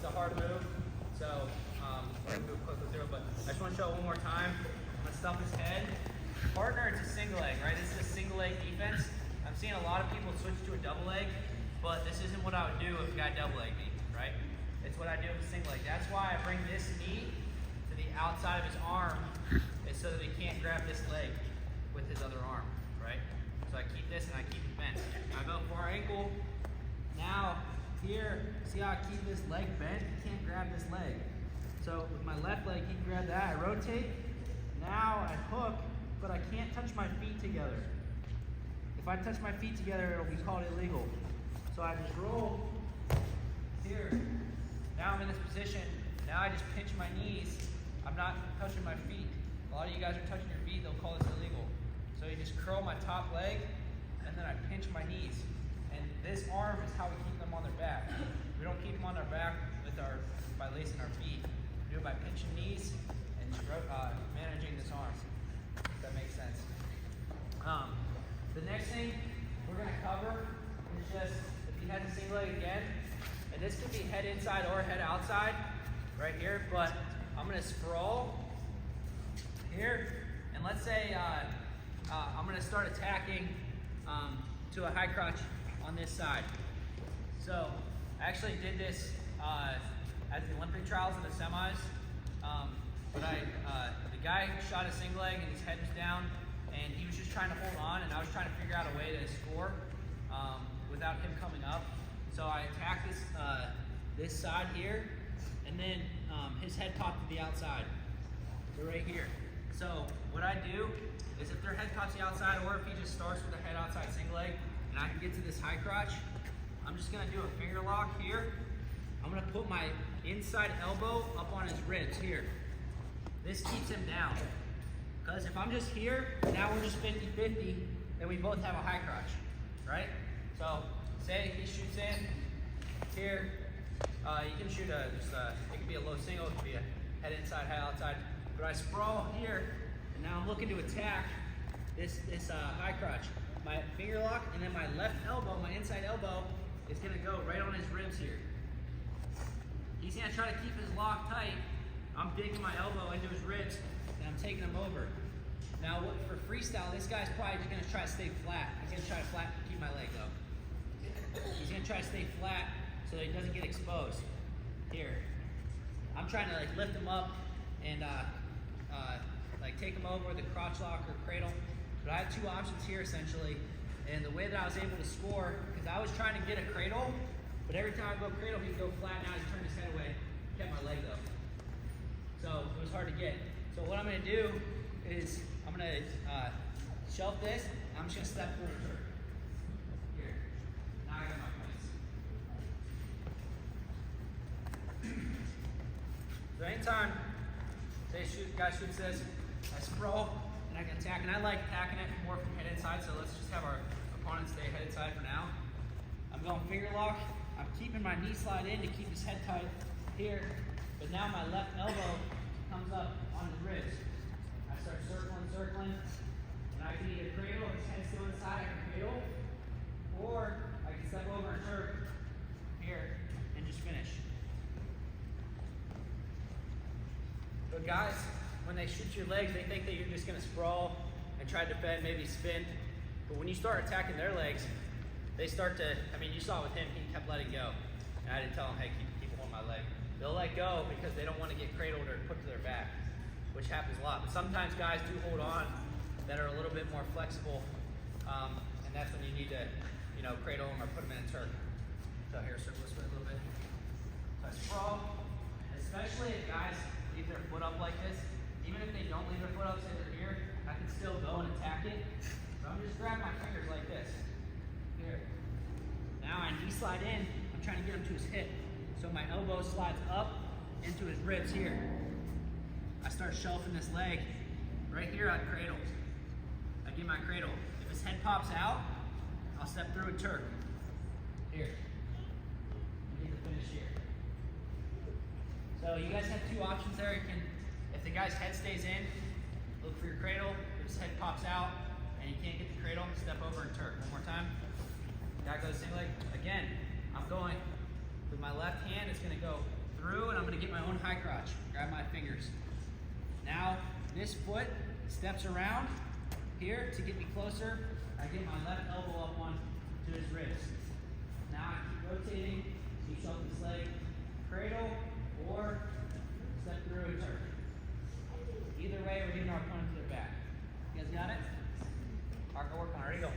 a hard move, so we're gonna move quickly through it, but I just wanna show it one more time. I'm gonna stump his head. Partner, it's a single leg, right? This is a single leg defense. I'm seeing a lot of people switch to a double leg, but this isn't what I would do if a guy double legged me, right? It's what I do with a single leg. That's why I bring this knee to the outside of his arm, is so that he can't grab this leg with his other arm, right? So I keep this and I keep it bent. I go far ankle. Now here, see how I keep this leg bent? He can't grab this leg. So with my left leg, he can grab that. I rotate. Now I hook, but I can't touch my feet together. If I touch my feet together, it'll be called illegal. So I just roll here. Now I'm in this position. Now I just pinch my knees. I'm not touching my feet. A lot of you guys are touching your feet, they'll call this illegal. So you just curl my top leg, and then I pinch my knees. And this arm is how we keep them on their back. We don't keep them on their back by lacing our feet. We do it by pinching knees and managing this arm. If that makes sense. The next thing we're gonna cover is just, if he has a single leg again, and this could be head inside or head outside, right here, but I'm gonna sprawl here, and let's say I'm gonna start attacking to a high crotch on this side. So I actually did this at the Olympic trials in the semis, but the guy shot a single leg and his head was down, and he was just trying to hold on, and I was trying to figure out a way to score without him coming up. So I attacked this side here, and then his head popped to the outside. So right here. So what I do is if their head pops to the outside, or if he just starts with a head outside single leg, and I can get to this high crotch, I'm just gonna do a finger lock here. I'm gonna put my inside elbow up on his ribs here. This keeps him down. Because if I'm just here, now we're just 50-50, and we both have a high crotch, right? So say he shoots in here, you can shoot it could be a low single, it could be a head inside, head outside. But I sprawl here, and now I'm looking to attack this high crotch. My finger lock, and then my left elbow, my inside elbow, is gonna go right on his ribs here. He's gonna try to keep his lock tight. I'm digging my elbow into his ribs, and I'm taking him over. Now for freestyle, this guy's probably just gonna try to stay flat. He's gonna try to keep my leg up. He's gonna try to stay flat so that he doesn't get exposed. Here. I'm trying to lift him up and take him over with a crotch lock or cradle. But I have two options here essentially. And the way that I was able to score, because I was trying to get a cradle, but every time I go cradle, he'd go flat. Now he turned his head away, kept my leg up. So it was hard to get. So what I'm gonna do is I'm gonna shelf this, and I'm just gonna step through her. Here. Now I got my place. So anytime, say guy shoots this, I sprawl, and I can attack, and I like attacking it more from head inside, so let's just have our opponent stay head inside for now. I'm going finger lock, I'm keeping my knee slide in to keep his head tight here, but now my left elbow comes up on his ribs. I start circling, and I can either cradle, his head's still inside, I can cradle, or I can step over and turn here and just finish. But guys, when they shoot your legs, they think that you're just gonna sprawl and try to defend, maybe spin. But when you start attacking their legs, they start to, you saw with him, he kept letting go. And I didn't tell him, hey, keep holding my leg. They'll let go because they don't want to get cradled or put to their back, which happens a lot. But sometimes guys do hold on that are a little bit more flexible, and that's when you need to, cradle them or put them in a turn. So here, circle this way a little bit. So I sprawl, especially if guys leave their foot up like this. Even if they don't leave their foot up, say they're here, I can still go and attack it. So I'm just grabbing my fingers like this. Here. Now I knee slide in, I'm trying to get him to his hip. So my elbow slides up into his ribs here. I start shelving this leg. Right here I cradle. I get my cradle. If his head pops out, I'll step through a Turk. Here. You get the finish here. So you guys have two options there. You can, if the guy's head stays in, look for your cradle. If his head pops out and you can't get the cradle, step over and Turk. One more time. Guy goes single leg. Again, I'm going with my left hand. It's going to go high crotch. Grab my fingers. Now, this foot steps around here to get me closer. I get my left elbow up on to his wrist. Now I keep rotating. You show this leg, cradle, or step through and turn. Either way, we're getting our opponent to their back. You guys got it? All right, go work on it. Ready, go.